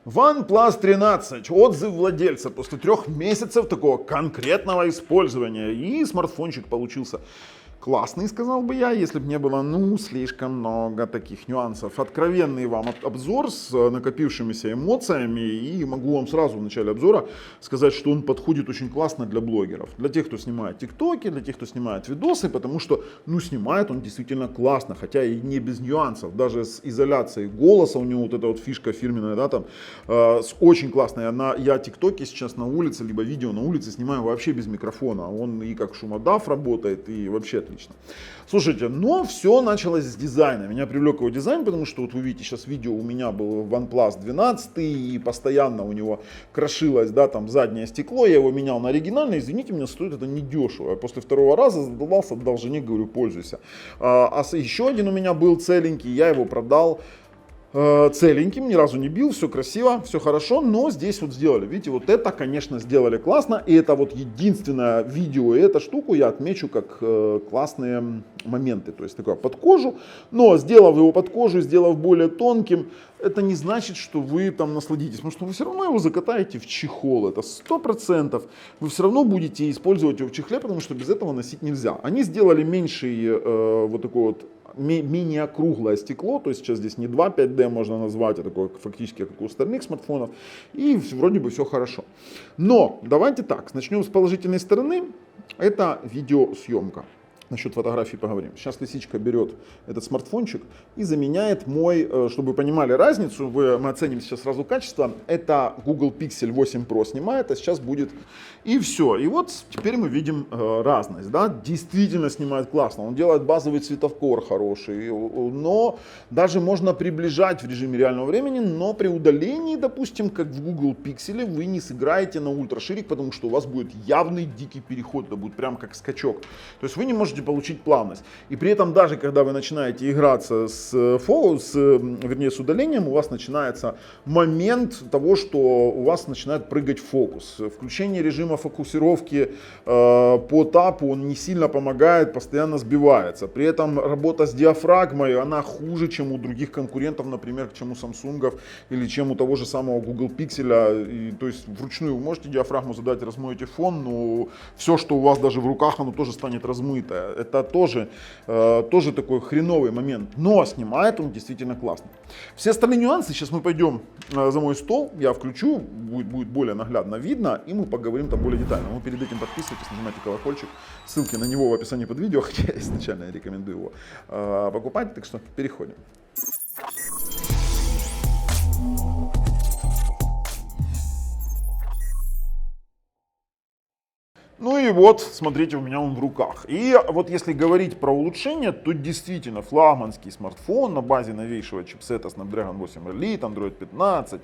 OnePlus 13. Отзыв владельца после 3 месяцев такого конкретного использования. И смартфончик получился классный, сказал бы я, если бы не было, слишком много таких нюансов. Откровенный вам обзор с накопившимися эмоциями. И могу вам сразу в начале обзора сказать, что он подходит очень классно для блогеров. Для тех, кто снимает тиктоки, для тех, кто снимает видосы, потому что, снимает он действительно классно, хотя и не без нюансов. Даже с изоляцией голоса у него вот эта вот фишка фирменная, да, там, очень классная. Я тиктоки сейчас на улице, либо видео на улице снимаю вообще без микрофона. Он и как шумодав работает, и вообще отлично. Слушайте, но все началось с дизайна. Меня привлек его дизайн, потому что вот вы видите, сейчас видео у меня было в OnePlus 12, и постоянно у него крошилось, да, там заднее стекло. Я его менял на оригинальное. Извините меня, стоит это недешево. Я после 2-го раза задолбался, отдал жене, говорю, пользуйся. А еще один у меня был целенький, я его продал целеньким, ни разу не бил, все красиво, все хорошо, но здесь вот сделали, видите, вот это, конечно, сделали классно, и это вот единственное видео, и эту штуку я отмечу как классные моменты, то есть такое под кожу, но сделав его под кожу, сделав более тонким, это не значит, что вы там насладитесь, потому что вы все равно его закатаете в чехол, это 100%, вы все равно будете использовать его в чехле, потому что без этого носить нельзя. Они сделали меньший вот такой вот менее округлое стекло, то есть сейчас здесь не 2 5D можно назвать, а такое фактически как у остальных смартфонов, и вроде бы все хорошо. Но давайте так, начнем с положительной стороны, это видеосъемка. Насчет фотографий поговорим. Сейчас Лисичка берет этот смартфончик и заменяет мой, чтобы вы понимали разницу, мы оценим сейчас сразу качество, это Google Pixel 8 Pro снимает, а сейчас будет и все. И вот теперь мы видим разность, да, действительно снимает классно, он делает базовый цветокор хороший, но даже можно приближать в режиме реального времени, но при удалении, допустим, как в Google Pixel, вы не сыграете на ультраширик, потому что у вас будет явный дикий переход, это будет прям как скачок. То есть вы не можете получить плавность. И при этом даже когда вы начинаете играться с удалением, у вас начинается момент того, что у вас начинает прыгать фокус. Включение режима фокусировки по тапу, он не сильно помогает, постоянно сбивается. При этом работа с диафрагмой, она хуже, чем у других конкурентов, например, чем у Samsung или чем у того же самого Google Pixel. И, то есть вручную вы можете диафрагму задать, размоете фон, но все, что у вас даже в руках, оно тоже станет размытое. Это тоже такой хреновый момент, но снимает он действительно классно. Все остальные нюансы, сейчас мы пойдем за мой стол, я включу, будет более наглядно видно, и мы поговорим там более детально. Но перед этим подписывайтесь, нажимайте колокольчик, ссылки на него в описании под видео, хотя я изначально рекомендую его покупать, так что переходим. Ну и вот, смотрите, у меня он в руках. И вот если говорить про улучшение, то действительно флагманский смартфон на базе новейшего чипсета Snapdragon 8 Elite, Android 15.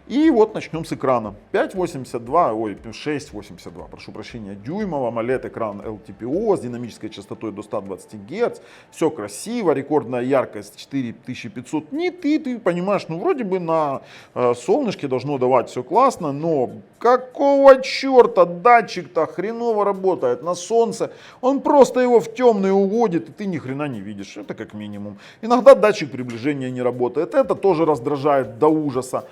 И вот начнем с экрана. 6,82, прошу прощения, дюймов, AMOLED экран LTPO с динамической частотой до 120 Гц. Все красиво, рекордная яркость 4500 нит. И ты понимаешь, вроде бы на солнышке должно давать все классно, но какого черта датчик-то хреново работает на солнце. Он просто его в темное уводит, и ты ни хрена не видишь. Это как минимум. Иногда датчик приближения не работает. Это тоже раздражает до ужаса.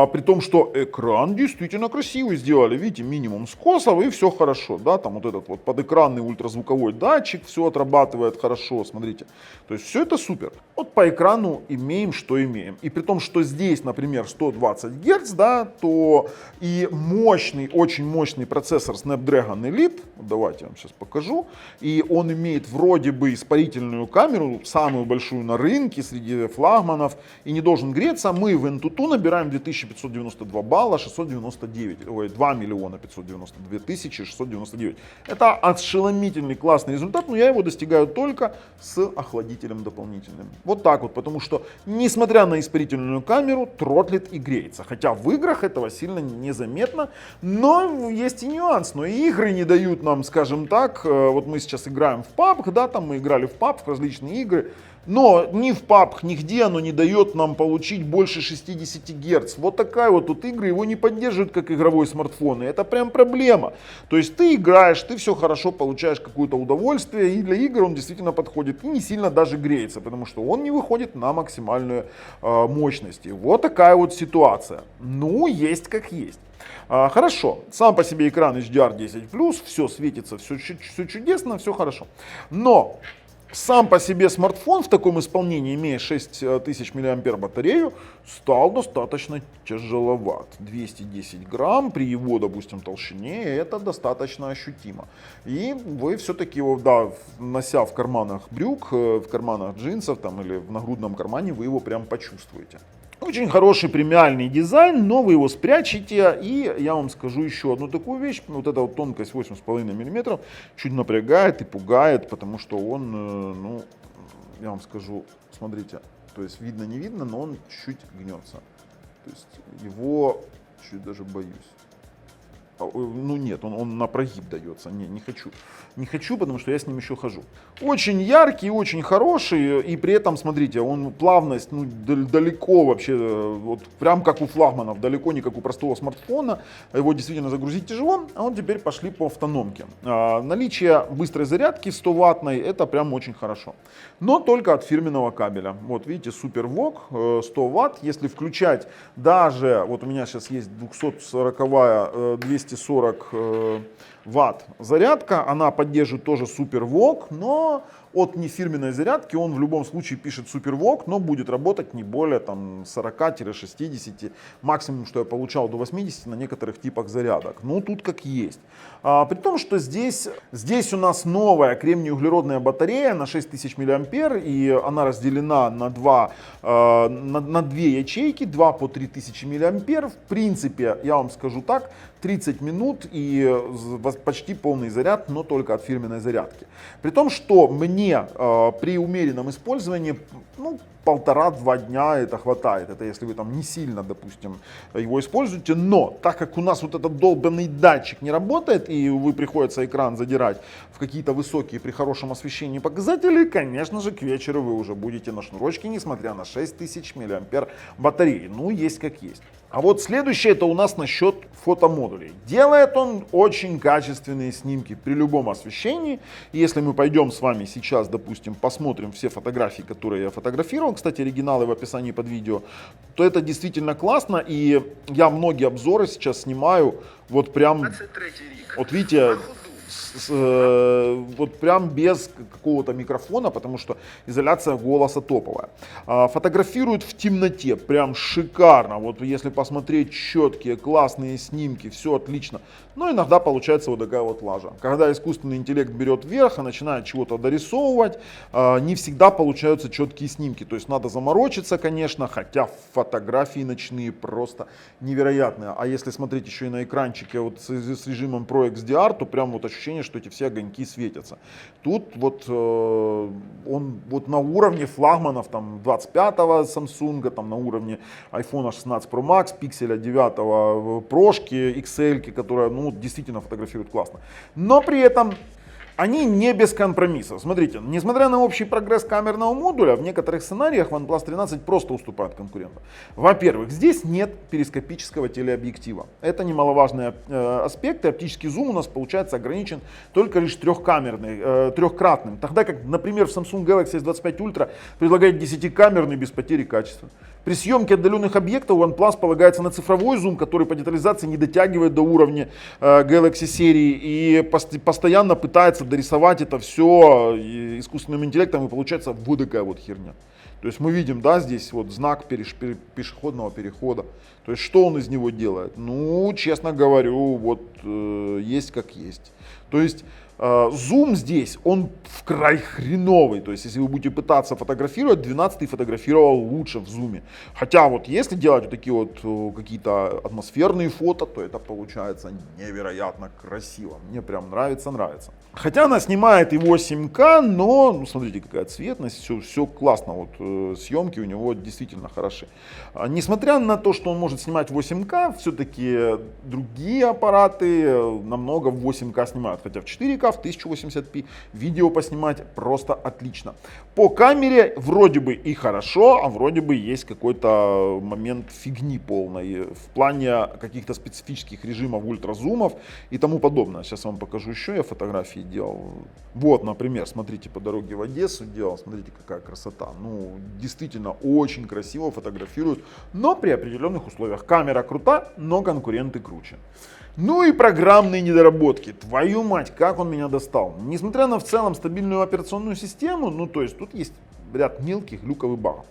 При том, что экран действительно красивый сделали. Видите, минимум скосов и все хорошо. Да? Там вот этот вот подэкранный ультразвуковой датчик, все отрабатывает хорошо. Смотрите. То есть все это супер. Вот по экрану имеем, что имеем. И при том, что здесь, например, 120 Гц, да, то и мощный, очень мощный процессор Snapdragon Elite. Давайте я вам сейчас покажу. И он имеет вроде бы испарительную камеру, самую большую на рынке среди флагманов. И не должен греться. Мы в AnTuTu набираем 2592 балла, 2 миллиона 592 тысячи 699. Это ошеломительный классный результат, но я его достигаю только с охладителем дополнительным. Вот так вот, потому что, несмотря на испарительную камеру, тротлит и греется. Хотя в играх этого сильно незаметно, но есть и нюанс. Но и игры не дают нам, скажем так, вот мы сейчас играем в PUBG, да, там мы играли в PUBG, в различные игры. Но ни в PUBG, нигде оно не дает нам получить больше 60 Гц. Вот такая вот тут игры его не поддерживают как игровой смартфон. И это прям проблема. То есть ты играешь, ты все хорошо получаешь какое-то удовольствие. И для игр он действительно подходит. И не сильно даже греется, потому что он не выходит на максимальную мощность. И вот такая вот ситуация. Ну, есть как есть. Хорошо, сам по себе экран HDR10+, все светится, все чудесно, все хорошо. Но сам по себе смартфон в таком исполнении, имея 6000 мАh батарею, стал достаточно тяжеловат. 210 грамм при его, допустим, толщине, это достаточно ощутимо. И вы все-таки его, да, нося в карманах брюк, в карманах джинсов там, или в нагрудном кармане, вы его прям почувствуете. Очень хороший премиальный дизайн, но вы его спрячете. И я вам скажу еще одну такую вещь. Вот эта вот тонкость 8,5 мм чуть напрягает и пугает, потому что он, ну, я вам скажу, смотрите, то есть видно, не видно, но он чуть гнется. То есть его чуть даже боюсь. Ну нет, он на прогиб дается. Не хочу. Не хочу, потому что я с ним еще хожу. Очень яркий, очень хороший. И при этом, смотрите, он плавность, ну, далеко вообще, вот прям как у флагманов, далеко не как у простого смартфона. Его действительно загрузить тяжело. А вот теперь пошли по автономке. Наличие быстрой зарядки 100-ваттной, это прям очень хорошо. Но только от фирменного кабеля. Вот видите, SuperVOOC 100 Вт. Если включать даже, вот у меня сейчас есть 240-я, 240 Вт зарядка, она поддерживает тоже SuperVOOC, но от нефирменной зарядки он в любом случае пишет SuperVOOC, но будет работать не более там 40-60, максимум, что я получал, до 80 на некоторых типах зарядок. Ну тут как есть. При том, что здесь у нас новая кремний-углеродная батарея на 6000 мА, и она разделена на две ячейки, 2 по 3000 мА. В принципе, я вам скажу так, 30 минут и почти полный заряд, но только от фирменной зарядки. При том, что мне при умеренном использовании, ну, 1,5-2 дня это хватает. Это если вы там не сильно, допустим, его используете. Но так как у нас вот этот долбанный датчик не работает, и вы приходится экран задирать в какие-то высокие при хорошем освещении показатели, конечно же, к вечеру вы уже будете на шнурочке, несмотря на 6000 мА батареи. Ну, есть как есть. А вот следующее, это у нас насчет фотомодулей. Делает он очень качественные снимки при любом освещении. И если мы пойдем с вами сейчас, допустим, посмотрим все фотографии, которые я фотографировал, кстати, оригиналы в описании под видео, то это действительно классно. И я многие обзоры сейчас снимаю вот прям, вот видите, вот прям без какого-то микрофона, потому что изоляция голоса топовая. Фотографируют в темноте, прям шикарно. Вот если посмотреть четкие, классные снимки, все отлично. Но иногда получается вот такая вот лажа. Когда искусственный интеллект берет вверх и начинает чего-то дорисовывать, не всегда получаются четкие снимки. То есть надо заморочиться, конечно, хотя фотографии ночные просто невероятные. А если смотреть еще и на экранчике вот с режимом Pro XDR, то прям вот ощущение, что эти все огоньки светятся. Тут вот он вот на уровне флагманов там 25-го Samsung, там на уровне iPhone 16 Pro Max, Pixel 9 Прошки, XL, которая, ну, действительно фотографирует классно. Но при этом они не без компромиссов. Смотрите, несмотря на общий прогресс камерного модуля, в некоторых сценариях OnePlus 13 просто уступает конкурентам. Во-первых, здесь нет перископического телеобъектива. Это немаловажный аспект, и оптический зум у нас получается ограничен только лишь трехкратным. Тогда как, например, в Samsung Galaxy S25 Ultra предлагает 10-камерный без потери качества. При съемке отдаленных объектов OnePlus полагается на цифровой зум, который по детализации не дотягивает до уровня Galaxy серии и постоянно пытается дорисовать это все искусственным интеллектом, и получается вот такая вот херня. То есть мы видим, да, здесь вот знак пешеходного перехода. То есть что он из него делает? Ну, честно говорю, вот есть как есть. То есть зум здесь, он в край хреновый. То есть, если вы будете пытаться фотографировать, 12-й фотографировал лучше в зуме. Хотя вот если делать вот такие вот какие-то атмосферные фото, то это получается невероятно красиво. Мне прям нравится. Хотя она снимает и 8К, но, ну, смотрите, какая цветность, все классно. Вот съемки у него действительно хороши. Несмотря на то, что он может снимать 8К, все-таки другие аппараты намного в 8К снимают. Хотя в 4К 4К в 1080p, видео поснимать просто отлично. По камере вроде бы и хорошо, а вроде бы есть какой-то момент фигни полной в плане каких-то специфических режимов ультразумов и тому подобное. Сейчас вам покажу еще, я фотографии делал. Вот, например, смотрите, по дороге в Одессу делал, смотрите, какая красота. Ну, действительно, очень красиво фотографируют, но при определенных условиях. Камера крута, но конкуренты круче. Ну и программные недоработки. Твою мать, как он меня достал. Несмотря на в целом стабильную операционную систему, ну то есть тут есть ряд мелких глюков и багов.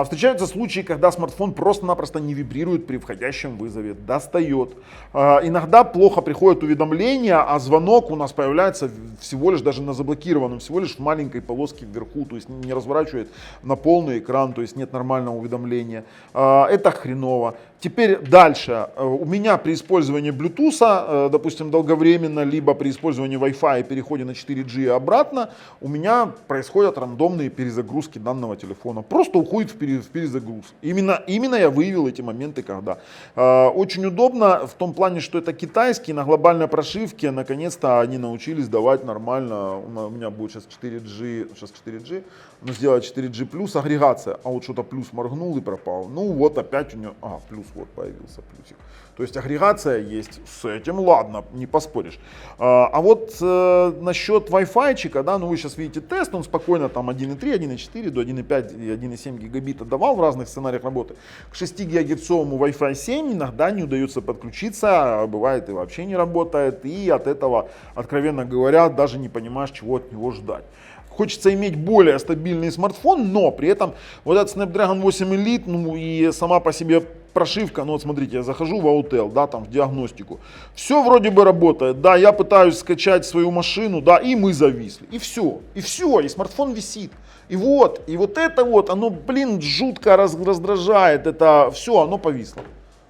Встречаются случаи, когда смартфон просто-напросто не вибрирует при входящем вызове, достает. Иногда плохо приходят уведомления, а звонок у нас появляется всего лишь даже на заблокированном, всего лишь в маленькой полоске вверху, то есть не разворачивает на полный экран, то есть нет нормального уведомления. Это хреново. Теперь дальше. У меня при использовании Bluetooth, допустим, долговременно, либо при использовании Wi-Fi и переходе на 4G и обратно, у меня происходят рандомные перезагрузки данного телефона. Просто уходит в перезагрузку. Именно я выявил эти моменты, когда. Очень удобно в том плане, что это китайский, на глобальной прошивке, наконец-то они научились давать нормально. У меня будет сейчас 4G, но сделать 4G плюс агрегация, а вот что-то плюс моргнул и пропал. Ну вот опять у него, плюс вот появился плюсик. То есть агрегация есть, с этим ладно, не поспоришь. А вот насчет Wi-Fi, да, ну вы сейчас видите тест, он спокойно там 1.3, 1.4 до 1.5 и 1.7 гигабита давал в разных сценариях работы. К 6 гигагерцовому Wi-Fi 7 иногда не удается подключиться, бывает и вообще не работает, и от этого, откровенно говоря, даже не понимаешь, чего от него ждать. Хочется иметь более стабильный смартфон, но при этом вот этот Snapdragon 8 Elite, ну и сама по себе прошивка, ну вот смотрите, я захожу в Autel, да, там в диагностику, все вроде бы работает, да, я пытаюсь скачать свою машину, да, и мы зависли, и все, и смартфон висит. И вот это вот, оно, блин, жутко раздражает, это все, оно повисло.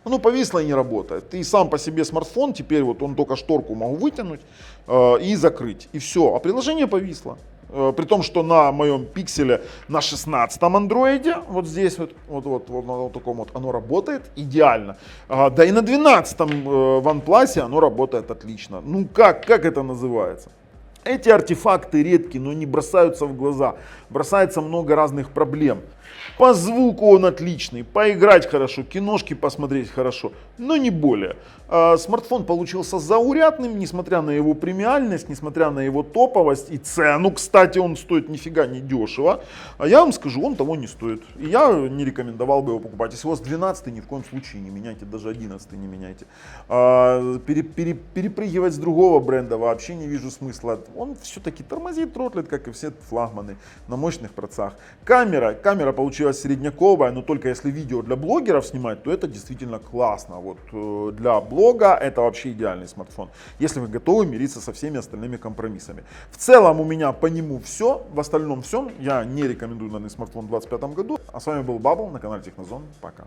Оно повисло и не работает. И сам по себе смартфон, теперь вот он только шторку могу вытянуть и закрыть, и все, а приложение повисло. При том, что на моем пикселе на 16-м андроиде, вот здесь вот на таком вот, оно работает идеально. Да и на 12-м OnePlus оно работает отлично. Ну как это называется? Эти артефакты редкие, но не бросаются в глаза. Бросается много разных проблем. По звуку он отличный, поиграть хорошо, киношки посмотреть хорошо, но не более. Смартфон получился заурядным, несмотря на его премиальность, несмотря на его топовость и цену. Кстати, он стоит нифига не дешево. А я вам скажу, он того не стоит. И я не рекомендовал бы его покупать. Если у вас 12 ни в коем случае не меняйте, даже 11 не меняйте. Перепрыгивать с другого бренда вообще не вижу смысла. Он все-таки тормозит, тротлит, как и все флагманы на мощных процессах. Камера получилась средняковая, но только если видео для блогеров снимать, то это действительно классно. Вот для блога это вообще идеальный смартфон, если вы готовы мириться со всеми остальными компромиссами. В целом у меня по нему все, в остальном все. Я не рекомендую данный смартфон в 2025 году. А с вами был Бабл на канале Технозон. Пока.